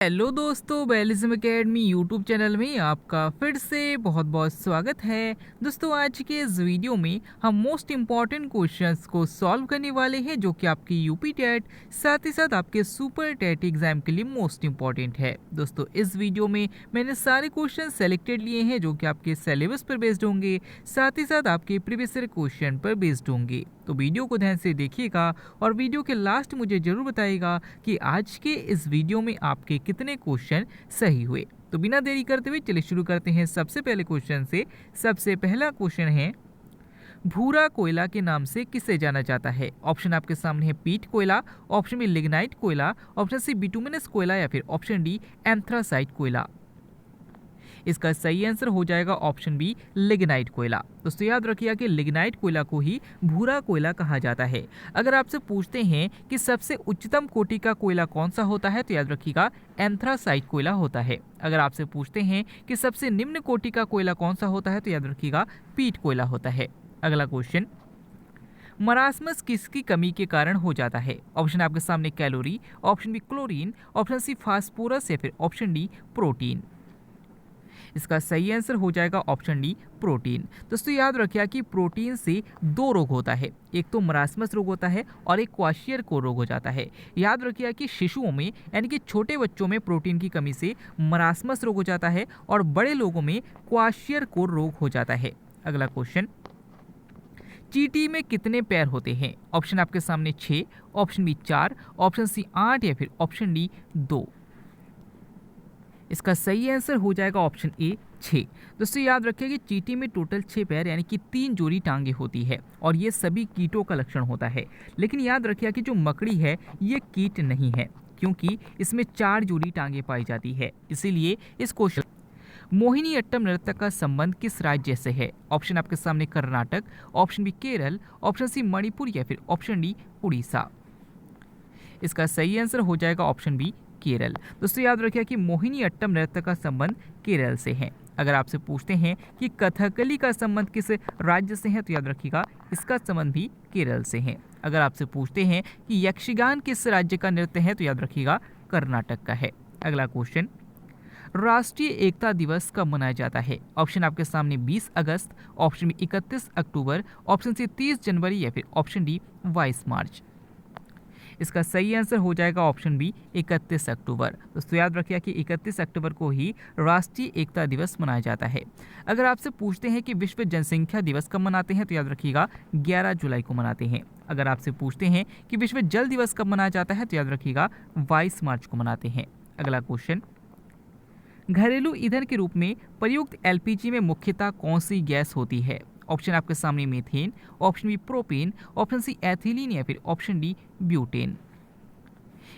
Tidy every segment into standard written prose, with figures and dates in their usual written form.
Hello दोस्तों, बैलिज्म academy YouTube channel में आपका फिर से बहुत बहुत स्वागत है। दोस्तों, आज के इस वीडियो में हम मोस्ट इम्पॉर्टेंट क्वेश्चंस को सॉल्व करने वाले हैं जो कि आपकी यूपी टेट साथ ही साथ आपके सुपर टेट एग्जाम के लिए मोस्ट इम्पॉर्टेंट है। दोस्तों, इस वीडियो में मैंने सारे क्वेश्चन सेलेक्टेड लिए हैं जो कि आपके सिलेबस पर बेस्ड होंगे, साथ ही साथ आपके प्रीवियस ईयर क्वेश्चन पर बेस्ड होंगे। तो वीडियो को ध्यान से देखिएगा और वीडियो के लास्ट मुझे जरूर बताइएगा कि आज के इस वीडियो में आपके कितने क्वेश्चन सही हुए। तो बिना देरी करते हुए चलिए शुरू करते हैं सबसे पहले क्वेश्चन से। सबसे पहला क्वेश्चन है, भूरा कोयला के नाम से किसे जाना जाता है? ऑप्शन आपके सामने है पीट कोयला, ऑप्शन बी लिग्नाइट कोयला, ऑप्शन सी बिटुमिनस कोयला या फिर ऑप्शन डी एंथ्रासाइट कोयला। इसका सही आंसर हो जाएगा ऑप्शन बी लिग्नाइट कोयला। दोस्तों, याद रखिएगा कि लिग्नाइट कोयला को ही भूरा कोयला कहा जाता है। अगर आपसे पूछते हैं कि सबसे उच्चतम कोटि का कोयला कौन सा होता है तो याद रखिएगा एंथ्रासाइट कोयला होता है। अगर आपसे पूछते हैं कि सबसे निम्न कोटि का कोयला कौन सा होता है तो याद रखिएगा पीट कोयला होता है। अगला क्वेश्चन, मरासमस किसकी कमी के कारण हो जाता है? ऑप्शन आपके सामने calorie, option B chlorine, option C phosphorus या फिर ऑप्शन डी प्रोटीन। इसका सही आंसर हो जाएगा ऑप्शन डी प्रोटीन। दोस्तों, याद रखिए कि प्रोटीन से दो रोग होता है, एक तो मरासमस रोग होता है और एक क्वाशियर रोग हो जाता है। याद रखिए कि शिशुओं में यानी कि छोटे बच्चों में प्रोटीन की कमी से मरासमस रोग हो जाता है और बड़े लोगों में क्वाशियर रोग हो जाता है। अगला क्वेश्चन, चींटी में कितने पैर होते हैं? ऑप्शन आपके सामने 6, ऑप्शन बी 4, ऑप्शन सी 8 या फिर ऑप्शन डी 2। इसका सही आंसर हो जाएगा ऑप्शन ए 6। दोस्तों, याद रखिए कि चींटी में टोटल 6 पैर यानी कि 3 जोड़ी टांगे होती है और ये सभी कीटों का लक्षण होता है। लेकिन याद रखिए कि जो मकड़ी है ये कीट नहीं है क्योंकि इसमें 4 जोड़ी टांगे पाई जाती है। इसीलिए इस क्वेश्चन, मोहिनीअट्टम नृत्य का संबंध किस राज्य से है? ऑप्शन आपके सामने Karnataka, option B Kerala, option C Manipur या फिर ऑप्शन डी उड़ीसा। इसका सही आंसर हो जाएगा ऑप्शन बी केरल। दोस्तों, याद रखिए कि मोहिनीअट्टम नृत्य का संबंध केरल से है। अगर आपसे पूछते हैं कि कथकली का संबंध किस राज्य से है तो याद रखिएगा इसका संबंध भी केरल से है। अगर आपसे पूछते हैं कि यक्षगान किस राज्य का नृत्य है तो याद रखिएगा कर्नाटक का है। अगला क्वेश्चन, राष्ट्रीय एकता दिवस कब मनाया जाता है? ऑप्शन आपके सामने 20 अगस्त, ऑप्शन बी 31 अक्टूबर, ऑप्शन सी 30 जनवरी या फिर ऑप्शन डी 22 मार्च। इसका सही आंसर हो जाएगा ऑप्शन बी 31 अक्टूबर। दोस्तों, याद रखिए कि 31 अक्टूबर को ही राष्ट्रीय एकता दिवस मनाया जाता है। अगर आपसे पूछते हैं कि विश्व जनसंख्या दिवस कब मनाते हैं तो याद रखिएगा 11 जुलाई को मनाते हैं। अगर आपसे पूछते हैं कि विश्व जल दिवस कब मनाया जाता है तो याद रखिएगा 22 मार्च को मनाते हैं। अगला क्वेश्चन, घरेलू ईंधन के रूप में प्रयुक्त एलपीजी में मुख्यतः कौन सी गैस होती है? ऑप्शन आपके सामने methane, option B propane, option C ethylene या फिर ऑप्शन डी ब्यूटेन।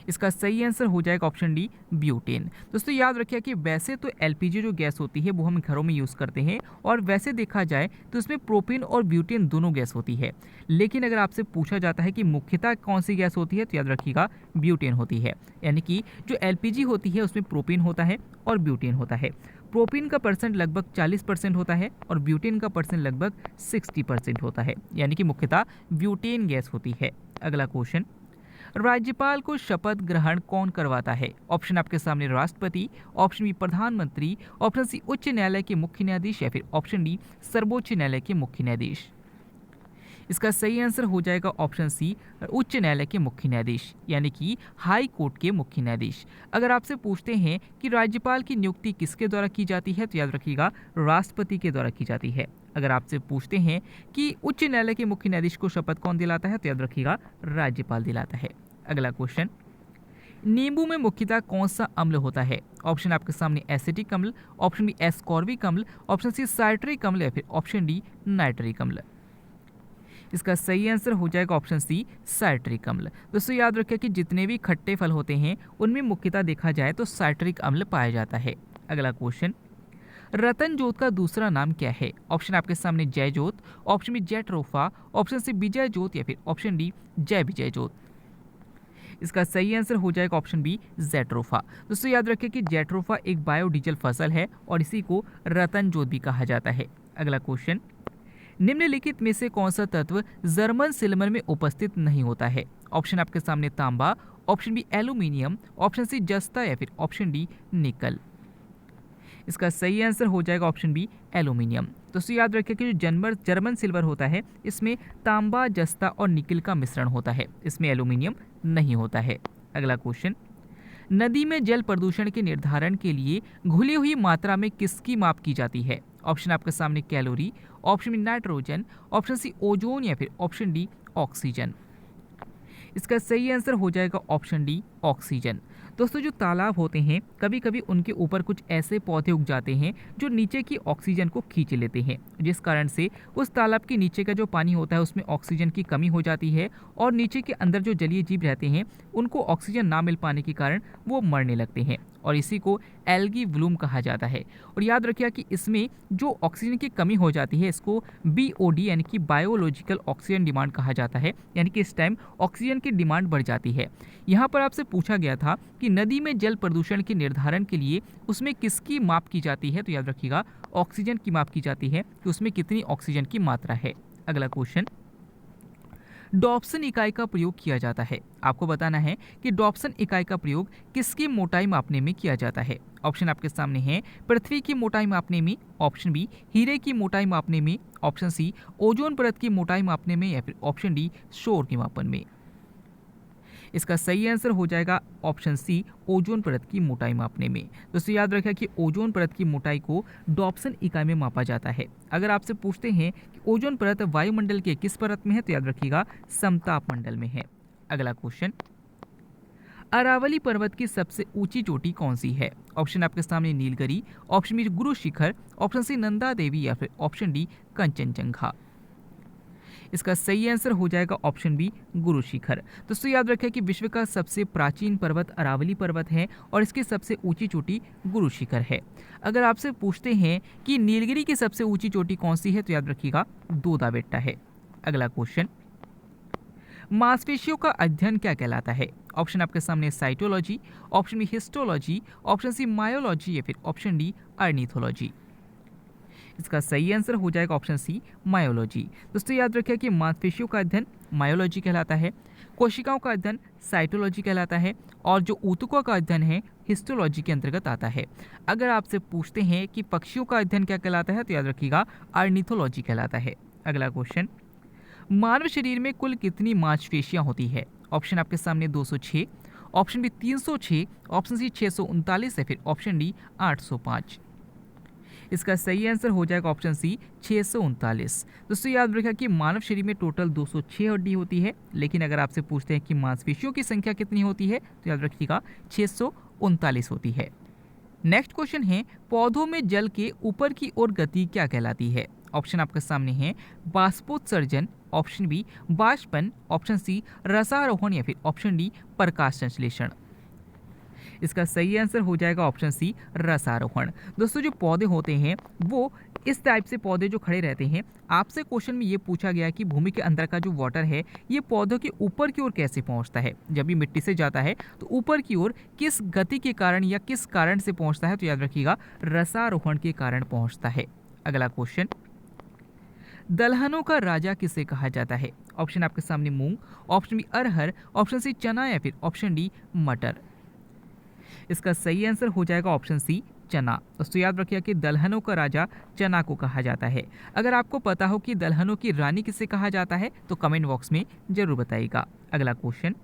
इसका सही आंसर हो जाएगा ऑप्शन डी ब्यूटेन। दोस्तों, याद रखिए कि वैसे तो एलपीजी जो गैस होती है वो हम घरों में यूज़ करते हैं और वैसे देखा जाए तो इसमें प्रोपेन और ब्यूटेन दोनों गैस होती है। लेकिन अगर आपसे पूछा जाता है कि मुख्यतः कौन सी गैस होती है तो याद रखिएगा ब्यूटेन होती है। यानी कि जो एलपीजी होती है उसमें प्रोपेन होता है और ब्यूटेन होता है। प्रोपेन का परसेंट लगभग 40% होता है और ब्यूटेन का परसेंट लगभग 60% होता है। यानी कि मुख्यतः ब्यूटेन गैस होती है। अगला क्वेश्चन, राज्यपाल को शपथ ग्रहण कौन करवाता है? ऑप्शन आपके सामने राष्ट्रपति, ऑप्शन बी प्रधानमंत्री, ऑप्शन सी उच्च न्यायालय के मुख्य न्यायाधीश या फिर ऑप्शन डी सर्वोच्च न्यायालय के मुख्य न्यायाधीश। इसका सही आंसर हो जाएगा ऑप्शन सी उच्च न्यायालय के मुख्य न्यायाधीश यानी कि हाई कोर्ट के मुख्य न्यायाधीश। अगर आपसे पूछते हैं कि राज्यपाल की नियुक्ति किसके द्वारा की जाती है तो याद रखिएगा राष्ट्रपति के द्वारा की जाती है। अगर आपसे पूछते हैं कि उच्च न्यायालय के मुख्य न्यायाधीश को शपथ कौन दिलाता है तो याद रखिएगा राज्यपाल दिलाता है। अगला क्वेश्चन, नींबू में मुख्यतः कौन सा अम्ल होता है? ऑप्शन आपके सामने एसिटिक अम्ल, ऑप्शन बी एस्कॉर्बिक अम्ल, ऑप्शन सी साइट्रिक अम्ल या फिर ऑप्शन डी नाइट्रिक अम्ल। इसका सही आंसर हो जाएगा ऑप्शन सी साइट्रिक अम्ल। दोस्तों, याद रखिए कि जितने भी खट्टे फल होते हैं उनमें मुख्यतः देखा जाए तो साइट्रिक अम्ल पाया जाता है। अगला क्वेश्चन, रतन जोत का दूसरा नाम क्या है? ऑप्शन आपके सामने जय जोत, ऑप्शन बी जयट्रोफा, ऑप्शन सी विजय जोत या फिर ऑप्शन डी जय विजय जोत। इसका सही आंसर हो जाएगा ऑप्शन बी जेट्रोफा। दोस्तों, याद रखिए कि जेट्रोफा एक बायोडीजल फसल है और इसी को रतन जोत भी कहा जाता है। अगला क्वेश्चन, निम्नलिखित में से कौन सा तत्व जर्मन सिल्वर में उपस्थित नहीं होता है? ऑप्शन आपके सामने तांबा, option B aluminium, option C जस्ता या फिर ऑप्शन डी निकल। इसका सही आंसर हो जाएगा ऑप्शन बी एल्यूमिनियम। दोस्तों याद रखिए कि जो जर्मन सिल्वर होता है इसमें तांबा, जस्ता और निकल का मिश्रण होता है, इसमें एल्यूमिनियम नहीं होता है। अगला क्वेश्चन, नदी में जल प्रदूषण के निर्धारण के लिए घुली हुई मात्रा में किसकी माप की जाती है? ऑप्शन आपके सामने calorie, option B nitrogen, option C ozone या फिर ऑप्शन डी ऑक्सीजन। इसका सही आंसर हो जाएगा ऑप्शन डी ऑक्सीजन। दोस्तों जो तालाब होते हैं कभी कभी उनके ऊपर कुछ ऐसे पौधे उग जाते हैं जो नीचे की ऑक्सीजन को खींच लेते हैं, जिस कारण से उस तालाब के नीचे का जो पानी होता है उसमें ऑक्सीजन की कमी हो जाती है और नीचे के अंदर जो जलीय जीव रहते हैं उनको ऑक्सीजन ना मिल पाने के कारण वो मरने लगते हैं और इसी को एल्गी ब्लूम कहा जाता है। और याद रखिए कि इसमें जो ऑक्सीजन की कमी हो जाती है इसको BOD यानी कि बायोलॉजिकल ऑक्सीजन डिमांड कहा जाता है, यानी कि इस टाइम ऑक्सीजन की डिमांड बढ़ जाती है। यहाँ पर आपसे पूछा गया था कि नदी में जल प्रदूषण के निर्धारण के लिए उसमें किसकी माप की जाती है, तो याद रखिएगा ऑक्सीजन की माप की जाती है कि उसमें कितनी ऑक्सीजन की मात्रा है। अगला क्वेश्चन, डॉप्सन इकाई का प्रयोग किया जाता है। आपको बताना है कि डॉप्सन इकाई का प्रयोग किसकी मोटाई मापने में किया जाता है। ऑप्शन आपके सामने है पृथ्वी की मोटाई मापने में, ऑप्शन बी हीरे की मोटाई मापने में, ऑप्शन सी ओजोन परत की मोटाई मापने में या फिर ऑप्शन डी शोर के मापन में। इसका सही आंसर हो जाएगा ऑप्शन सी ओजोन परत की मोटाई मापने में। दोस्तों याद रखें कि ओजोन परत की मोटाई को डॉप्सन इकाई में मापा जाता है। अगर आपसे पूछते हैं कि ओजोन परत वायुमंडल के किस परत में है तो याद रखिएगा समताप मंडल में है। अगला क्वेश्चन, अरावली पर्वत की सबसे ऊंची चोटी कौन सी है? ऑप्शन आपके सामने Nilgiri, option B Guru Shikhar, option C Nanda Devi या फिर ऑप्शन डी कंचनजंगा। इसका सही आंसर हो जाएगा ऑप्शन बी गुरु शिखर। दोस्तों याद रखें कि विश्व का सबसे प्राचीन पर्वत अरावली पर्वत है और इसकी सबसे ऊंची चोटी गुरु शिखर है। अगर आपसे पूछते हैं कि नीलगिरी की सबसे ऊंची चोटी कौन सी है तो याद रखिएगा दोदा बेट्टा है। अगला क्वेश्चन, मांसपेशियों का अध्ययन क्या कहलाता है? ऑप्शन आपके सामने cytology, option B histology, option C myology या फिर ऑप्शन डी अर्निथोलॉजी। इसका सही आंसर हो जाएगा ऑप्शन सी मायोलॉजी। दोस्तों याद रखिए कि मांसपेशियों का अध्ययन मायोलॉजी कहलाता है, कोशिकाओं का अध्ययन साइटोलॉजी कहलाता है और जो ऊतकों का अध्ययन है हिस्टोलॉजी के अंतर्गत आता है। अगर आपसे पूछते हैं कि पक्षियों का अध्ययन क्या कहलाता है तो याद रखिएगा अर्निथोलॉजी कहलाता है। अगला क्वेश्चन, मानव शरीर में कुल कितनी मांसपेशियां होती है? ऑप्शन आपके सामने 206, ऑप्शन बी 306, ऑप्शन सी 639 या फिर ऑप्शन डी 805। इसका सही आंसर हो जाएगा ऑप्शन सी 639। दोस्तों याद रखिए कि मानव शरीर में टोटल 206 हड्डी होती है, लेकिन अगर आपसे पूछते हैं कि मांसपेशियों की संख्या कितनी होती है तो याद रखिएगा 639 होती है। नेक्स्ट क्वेश्चन है, पौधों में जल के ऊपर की ओर गति क्या कहलाती है? ऑप्शन आपके सामने है बाष्पोत्सर्जन, ऑप्शन बी बाष्पन, ऑप्शन सी रसारोहण या फिर ऑप्शन डी प्रकाश संश्लेषण। इसका सही आंसर हो जाएगा ऑप्शन सी रसारोहण। दोस्तों जो पौधे होते हैं वो इस टाइप से पौधे जो खड़े रहते हैं, आपसे क्वेश्चन में ये पूछा गया कि भूमि के अंदर का जो वाटर है ये पौधों के ऊपर की ओर कैसे पहुंचता है। जब ये मिट्टी से जाता है तो ऊपर की ओर किस गति के कारण या किस कारण से पहुंचता है तो याद रखिएगा रसारोहण के कारण पहुंचता है। अगला क्वेश्चन, दलहनों का राजा किसे कहा जाता है? ऑप्शन आपके सामने मूंग, ऑप्शन बी अरहर, ऑप्शन सी चना या फिर ऑप्शन डी मटर। इसका सही आंसर हो जाएगा ऑप्शन सी चना। दोस्तों याद रखिए कि दलहनों का राजा चना को कहा जाता है। अगर आपको पता हो कि दलहनों की रानी किसे कहा जाता है तो कमेंट बॉक्स में जरूर बताइएगा। अगला क्वेश्चन,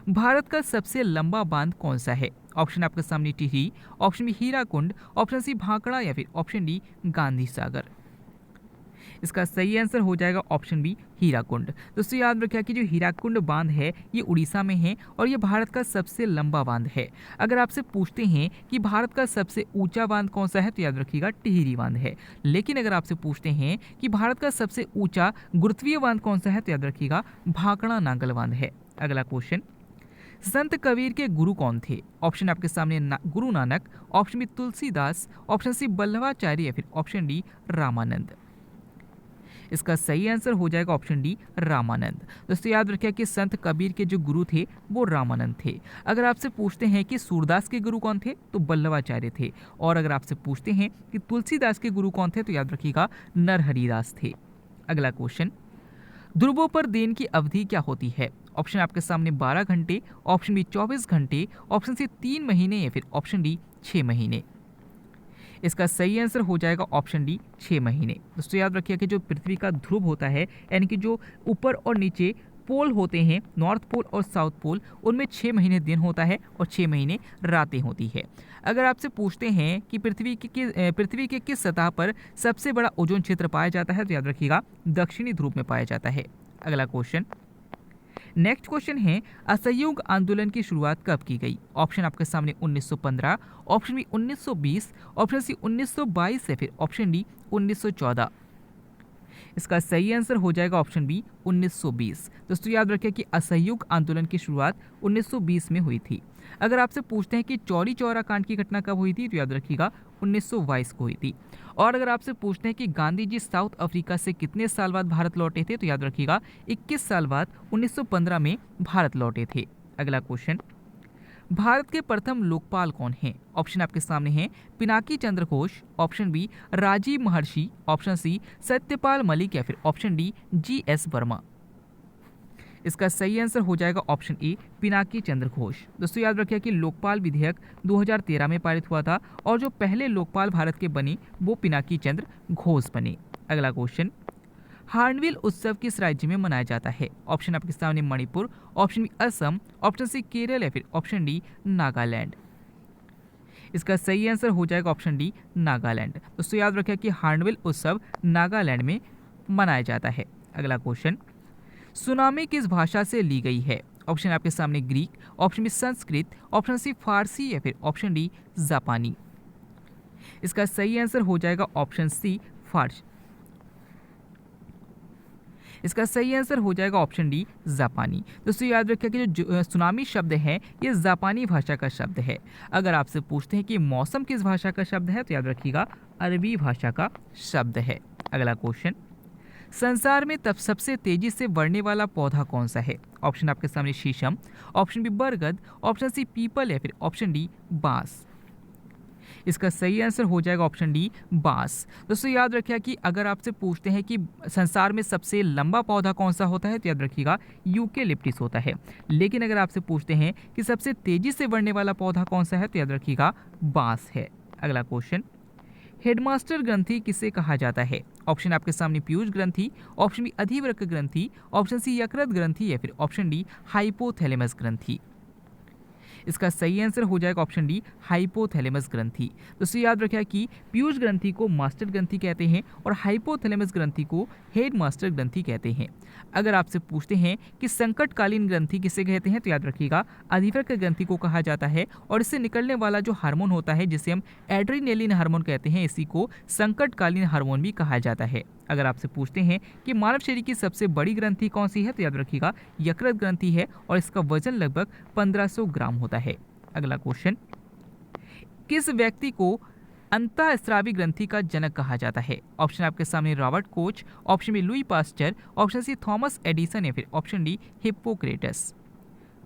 भारत का सबसे लंबा बांध कौन सा है? ऑप्शन आपके सामने Tehri, option B Hirakud, option C Bhakra या फिर ऑप्शन डी गांधी सागर। इसका सही आंसर हो जाएगा ऑप्शन बी हीराकुंड। दोस्तों याद रखिए कि जो हीराकुंड बांध है ये उड़ीसा में है और ये भारत का सबसे लंबा बांध है। अगर आपसे पूछते हैं कि भारत का सबसे ऊंचा बांध कौन सा है तो याद रखिएगा टिहरी बांध है। लेकिन अगर आपसे पूछते हैं कि भारत का सबसे ऊंचा गुरुत्वीय बांध कौन सा है तो याद रखिएगा भाखड़ा नांगल बांध है। अगला क्वेश्चन, संत कबीर के गुरु कौन थे? ऑप्शन आपके सामने Guru Nanak, option B Tulsidas, option C Vallabhacharya या फिर ऑप्शन डी रामानंद। इसका सही आंसर हो जाएगा ऑप्शन डी रामानंद। दोस्तों याद रखिए कि संत कबीर के जो गुरु थे वो रामानंद थे। अगर आपसे पूछते हैं कि सूरदास के गुरु कौन थे तो बल्लभाचार्य थे और अगर आपसे पूछते हैं कि तुलसीदास के गुरु कौन थे तो याद रखिएगा नरहरिदास थे। अगला क्वेश्चन, ध्रुवों पर दिन की अवधि क्या होती है? ऑप्शन आपके सामने 12 घंटे, ऑप्शन बी 24 घंटे, ऑप्शन सी 3 महीने या फिर ऑप्शन डी 6 महीने। इसका सही आंसर हो जाएगा ऑप्शन डी 6 महीने। दोस्तों याद रखिए कि जो पृथ्वी का ध्रुव होता है यानी कि जो ऊपर और नीचे पोल होते हैं, नॉर्थ पोल और साउथ पोल, उनमें 6 महीने दिन होता है और 6 महीने रातें होती है। अगर आपसे पूछते हैं कि पृथ्वी के किस सतह पर सबसे बड़ा ओजोन क्षेत्र पाया जाता है, तो याद रखिएगा दक्षिणी ध्रुव में पाया जाता है। अगला क्वेश्चन, नेक्स्ट क्वेश्चन है, असहयोग आंदोलन की शुरुआत कब की गई? ऑप्शन आपके सामने 1915, ऑप्शन बी 1920, ऑप्शन सी 1922 या फिर ऑप्शन डी 1914। इसका सही आंसर हो जाएगा ऑप्शन बी 1920। दोस्तों याद रखें कि असहयोग आंदोलन की शुरुआत 1920 में हुई थी। अगर आपसे पूछते हैं कि चौरी चौरा कांड की घटना कब हुई थी, तो याद रखिएगा 1922 को हुई थी। और अगर आपसे पूछते हैं कि गांधी जी साउथ अफ्रीका से कितने साल बाद भारत लौटे थे, तो याद रखिएगा 21 साल बाद 1915 में भारत लौटे थे। अगला क्वेश्चन, भारत के प्रथम लोकपाल कौन हैं? ऑप्शन आपके सामने हैं पिनाकी चंद्र घोष, ऑप्शन बी राजीव महर्षि, ऑप्शन सी सत्यपाल मलिक या फिर ऑप्शन डी GS वर्मा। इसका सही आंसर हो जाएगा ऑप्शन ए पिनाकी चंद्र घोष। दोस्तों याद रखिए कि लोकपाल विधेयक 2013 में पारित हुआ था और जो पहले लोकपाल भारत के बने वो पिनाकी चंद्र घोष बने। अगला क्वेश्चन, हार्नबिल उत्सव किस राज्य में मनाया जाता है? ऑप्शन आपके सामने Manipur, option B Assam, option C Kerala या फिर ऑप्शन डी नागालैंड। इसका सही आंसर हो जाएगा ऑप्शन डी नागालैंड। दोस्तों याद रखें कि हार्नबिल उत्सव नागालैंड में मनाया जाता है। अगला क्वेश्चन, सुनामी किस भाषा से ली गई है? ऑप्शन आपके सामने Greek, option B Sanskrit, option C Farsi या फिर ऑप्शन डी जापानी। इसका सही आंसर हो जाएगा ऑप्शन सी फारसी। इसका सही आंसर हो जाएगा ऑप्शन डी जापानी। दोस्तों याद रखिए कि जो सुनामी शब्द है ये जापानी भाषा का शब्द है। अगर आपसे पूछते हैं कि मौसम किस भाषा का शब्द है, तो याद रखिएगा अरबी भाषा का शब्द है। अगला क्वेश्चन, संसार में तब सबसे तेजी से बढ़ने वाला पौधा कौन सा है? ऑप्शन आपके सामने शीशम, ऑप्शन बी बरगद, ऑप्शन सी पीपल या फिर ऑप्शन डी बांस। इसका सही आंसर हो जाएगा ऑप्शन डी बांस। दोस्तों याद रखिए कि अगर आपसे पूछते हैं कि संसार में सबसे लंबा पौधा कौन सा होता है, तो याद रखिएगा यूकेलिप्टिस होता है। लेकिन अगर आपसे पूछते हैं कि सबसे तेजी से बढ़ने वाला पौधा कौन सा है, तो याद रखिएगा बांस है। अगला क्वेश्चन, हेडमास्टर ग्रंथि किसे कहा जाता है? ऑप्शन आपके सामने पीयूष ग्रंथि, ऑप्शन बी अधिवृक्क ग्रंथि, ऑप्शन सी यकृत ग्रंथि या फिर ऑप्शन डी हाइपोथैलेमस ग्रंथि। इसका सही आंसर हो जाएगा ऑप्शन डी हाइपोथैलेमस ग्रंथि। दोस्तों याद रखिए कि पीयूष ग्रंथि को मास्टर ग्रंथि कहते हैं और हाइपोथैलेमस ग्रंथि को हेड मास्टर ग्रंथि कहते हैं। अगर आपसे पूछते हैं कि संकटकालीन ग्रंथि किसे कहते हैं, तो याद रखिएगा अधिवृक्क ग्रंथि को कहा जाता है और इससे निकलने वाला जो हार्मोन होता है जिसे हम एड्रेनलिन हार्मोन कहते हैं, इसी को संकटकालीन हार्मोन भी कहा जाता है। अगर आपसे पूछते हैं कि मानव शरीर की सबसे बड़ी ग्रंथि कौन सी है, तो याद रखिएगा यकृत ग्रंथि है और इसका वजन लगभग 1500 ग्राम होता है। अगला क्वेश्चन, किस व्यक्ति को अंतःस्रावी ग्रंथि का जनक कहा जाता है? ऑप्शन आपके सामने Robert Koch, option B Louis Pasteur, option C Thomas Edison या फिर ऑप्शन डी हिप्पोक्रेटस।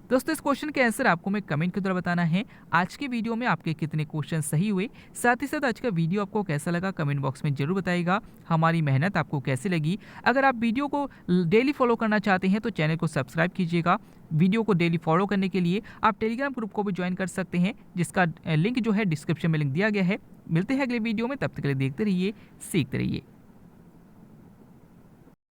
दोस्तों इस क्वेश्चन के आंसर आपको मैं कमेंट के द्वारा बताना है। आज के वीडियो में आपके कितने क्वेश्चन सही हुए, साथ ही साथ आज का वीडियो आपको कैसा लगा कमेंट बॉक्स में जरूर बताइएगा। हमारी मेहनत आपको कैसी लगी? अगर आप वीडियो को डेली फॉलो करना चाहते हैं तो चैनल को सब्सक्राइब कीजिएगा। वीडियो को डेली फॉलो करने के लिए आप टेलीग्राम ग्रुप को भी ज्वाइन कर सकते हैं, जिसका लिंक जो है डिस्क्रिप्शन में लिंक दिया गया है। मिलते हैं अगले वीडियो में, तब तक के लिए देखते रहिए, सीखते रहिए।